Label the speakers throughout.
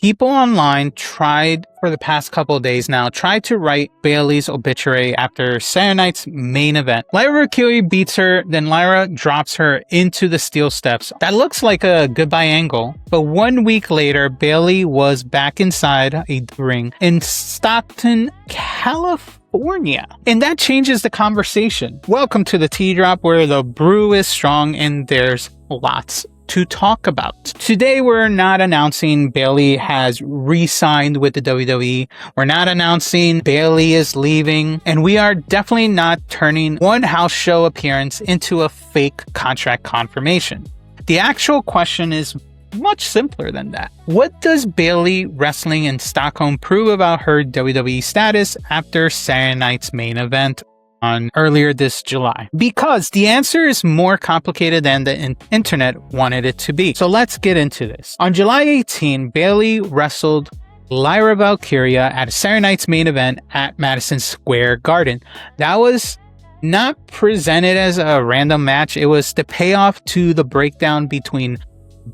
Speaker 1: People online tried for the past couple of days now, tried to write Bayley's obituary after Saturday night's main event. Lyra Valkyria beats her, then Lyra drops her into the steel steps. That looks like a goodbye angle, but 1 week later, Bayley was back inside a ring in Stockton, California. And that changes the conversation. Welcome to the Tea Drop, where the brew is strong and there's lots to talk about. Today, we're not announcing Bayley has re-signed with the WWE. We're not announcing Bayley is leaving. And we are definitely not turning one house show appearance into a fake contract confirmation. The actual question is much simpler than that. What does Bayley wrestling in Stockholm prove about her WWE status after Saturday night's main event on earlier this July? Because the answer is more complicated than the internet wanted it to be. So let's get into this. On July 18, Bayley wrestled Lyra Valkyria at Saturday night's main event at Madison Square Garden. That was not presented as a random match. It was the payoff to the breakdown between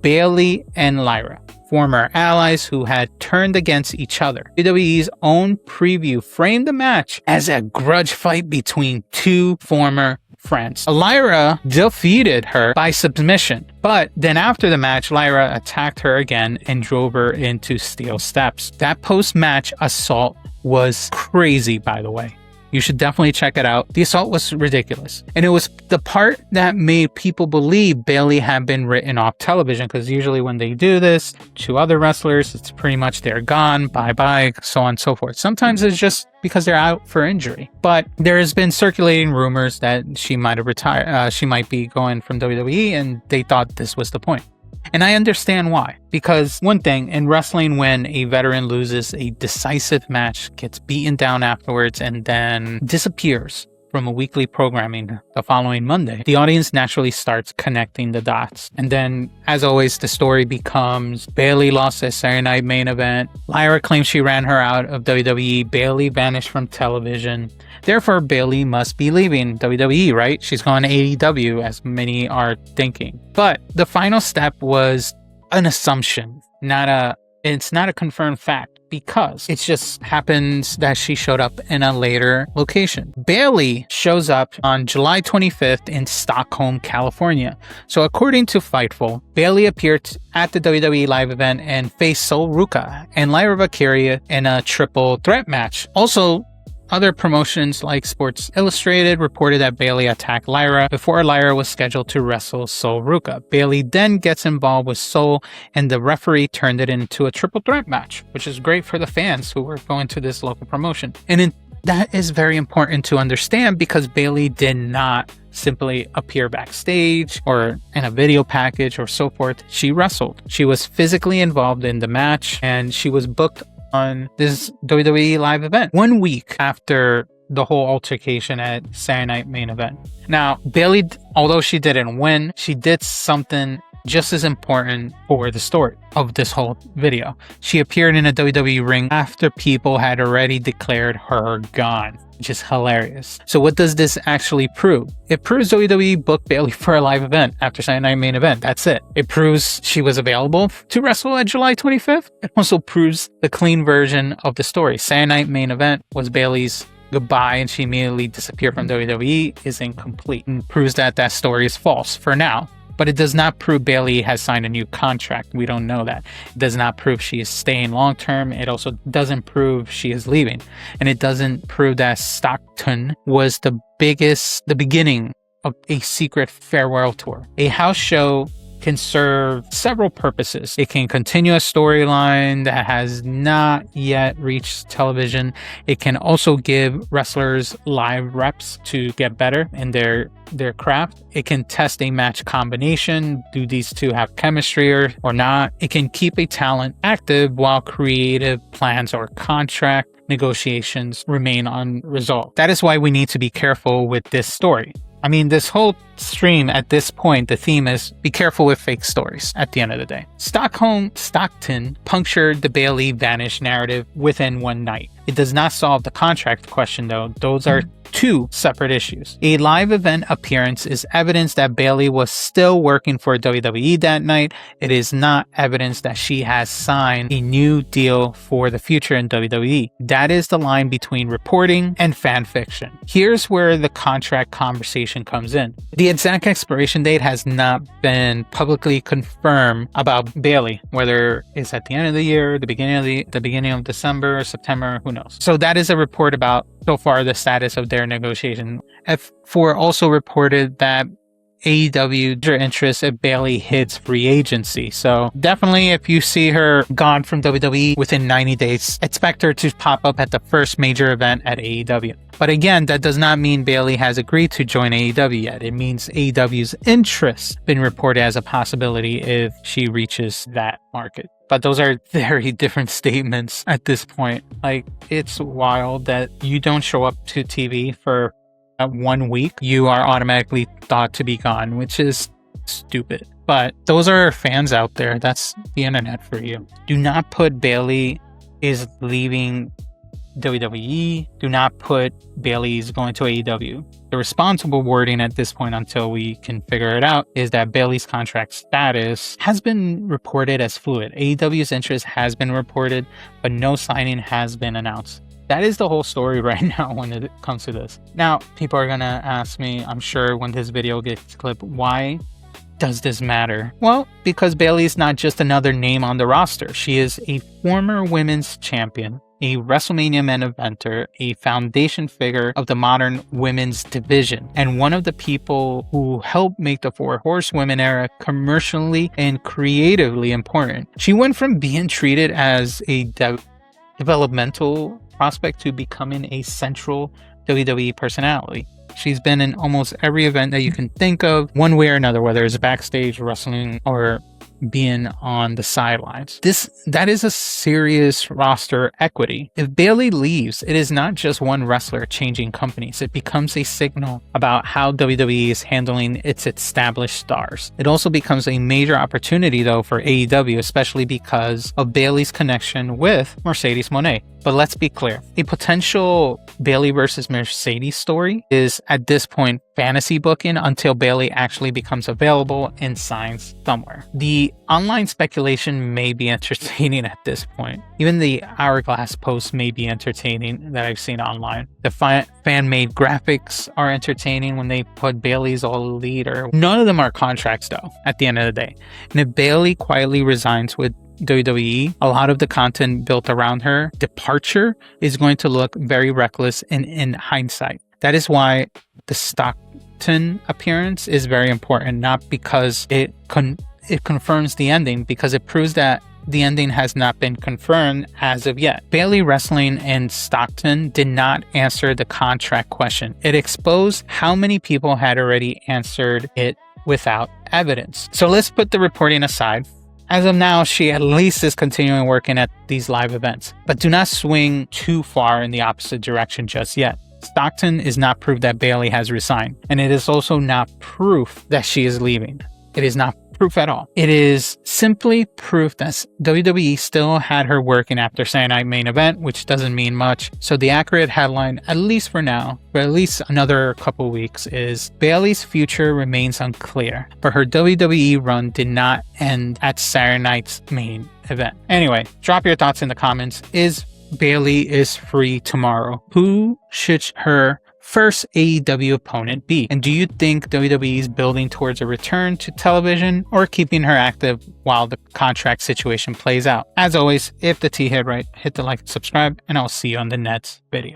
Speaker 1: Bayley and Lyra, former allies who had turned against each other. WWE's own preview framed the match as a grudge fight between two former friends. Lyra defeated her by submission, but then after the match, Lyra attacked her again and drove her into steel steps. That post-match assault was crazy, by the way. You should definitely check it out. The assault was ridiculous. And it was the part that made people believe Bayley had been written off television, because usually when they do this to other wrestlers, it's pretty much they're gone, bye-bye, so on and so forth. Sometimes it's just because they're out for injury. But there has been circulating rumors that she might have retired. She might be going from WWE, and they thought this was the point. And I understand why. Because one thing, in wrestling, when a veteran loses a decisive match, gets beaten down afterwards, and then disappears from a weekly programming the following Monday, the audience naturally starts connecting the dots. And then, as always, the story becomes Bayley lost at Saturday night main event. Lyra claims she ran her out of WWE. Bayley vanished from television. Therefore, Bayley must be leaving WWE, right? She's gone to AEW, as many are thinking. But the final step was an assumption, it's not a confirmed fact, because it just happens that she showed up in a later location. Bayley shows up on July 25th in Stockholm, California. So according to Fightful, Bayley appeared at the WWE live event and faced Sol Ruca and Lyra Valkyria in a triple threat match. Also, other promotions like Sports Illustrated reported that Bayley attacked Lyra before Lyra was scheduled to wrestle Sol Ruca. Bayley then gets involved with Sol, and the referee turned it into a triple threat match, which is great for the fans who were going to this local promotion. And that is very important to understand, because Bayley did not simply appear backstage or in a video package or so forth. She wrestled. She was physically involved in the match, and she was booked on this WWE live event 1 week after the whole altercation at Saturday night main event. Now, Bayley, although she didn't win, she did something just as important for the story of this whole video. She appeared in a WWE ring after people had already declared her gone, which is hilarious. So what does this actually prove? It proves WWE booked Bayley for a live event after Saturday night main event. That's it. It proves she was available to wrestle at July 25th. It also proves the clean version of the story. Saturday night main event was Bayley's goodbye, and she immediately disappeared from WWE is incomplete, and proves that that story is false for now. But it does not prove Bayley has signed a new contract. We don't know that. It does not prove she is staying long term. It also doesn't prove she is leaving. And it doesn't prove that Stockton was the beginning of a secret farewell tour. A house show can serve several purposes. It can continue a storyline that has not yet reached television. It can also give wrestlers live reps to get better in their craft. It can test a match combination. Do these two have chemistry or not? It can keep a talent active while creative plans or contract negotiations remain unresolved. That is why we need to be careful with this story. I mean, this whole stream at this point, the theme is be careful with fake stories at the end of the day. Stockton punctured the Bayley vanish narrative within one night. It does not solve the contract question though. Those are two separate issues. A live event appearance is evidence that Bayley was still working for WWE that night. It is not evidence that she has signed a new deal for the future in WWE. That is the line between reporting and fan fiction. Here's where the contract conversation comes in. The exact expiration date has not been publicly confirmed about Bayley, whether it's at the end of the year, the beginning of December, September, who knows. So that is a report about so far the status of their negotiation. F4 also reported that AEW their interest if Bayley hits free agency. So definitely if you see her gone from WWE within 90 days, expect her to pop up at the first major event at AEW. But again, that does not mean Bayley has agreed to join AEW yet. It means AEW's interest been reported as a possibility if she reaches that market. But those are very different statements at this point. Like, it's wild that you don't show up to TV for 1 week, you are automatically thought to be gone, which is stupid. But those are fans out there. That's the internet for you. Do not put Bayley is leaving WWE. Do not put Bayley's going to AEW. The responsible wording at this point, until we can figure it out, is that Bayley's contract status has been reported as fluid. AEW's interest has been reported, but no signing has been announced. That is the whole story right now when it comes to this. Now, people are gonna ask me, I'm sure when this video gets clipped, why does this matter? Well, because Bayley is not just another name on the roster. She is a former women's champion, a WrestleMania main eventer, a foundation figure of the modern women's division, and one of the people who helped make the Four Horsewomen era commercially and creatively important. She went from being treated as a developmental prospect to becoming a central WWE personality. She's been in almost every event that you can think of, one way or another, whether it's backstage, wrestling, or being on the sidelines. That is a serious roster equity. If Bayley leaves, it is not just one wrestler changing companies. It becomes a signal about how WWE is handling its established stars. It also becomes a major opportunity though for AEW, especially because of Bayley's connection with Mercedes Moné. But let's be clear, a potential Bayley versus Mercedes story is at this point fantasy booking until Bayley actually becomes available and signs somewhere. The online speculation may be entertaining at this point. Even the Hourglass posts may be entertaining that I've seen online. The fan-made graphics are entertaining when they put Bayley's all elite, or none of them are contracts though at the end of the day. And if Bayley quietly resigns with WWE, a lot of the content built around her departure is going to look very reckless in hindsight. That is why the Stockton appearance is very important, not because it confirms the ending, because it proves that the ending has not been confirmed as of yet. Bayley wrestling in Stockton did not answer the contract question. It exposed how many people had already answered it without evidence. So let's put the reporting aside. As of now, she at least is continuing working at these live events, but do not swing too far in the opposite direction just yet. Stockton is not proof that Bayley has resigned, and it is also not proof that she is leaving. It is not proof at all. It is simply proof that WWE still had her working after Saturday Night Main Event, which doesn't mean much. So the accurate headline, at least for now, for at least another couple weeks, is Bayley's future remains unclear, but her WWE run did not end at Saturday Night's Main Event. Anyway, drop your thoughts in the comments. Is Bayley is free tomorrow? Who should her first AEW opponent be? And do you think WWE is building towards a return to television or keeping her active while the contract situation plays out? As always, if the tea hit right, hit the like and subscribe, and I'll see you on the next video.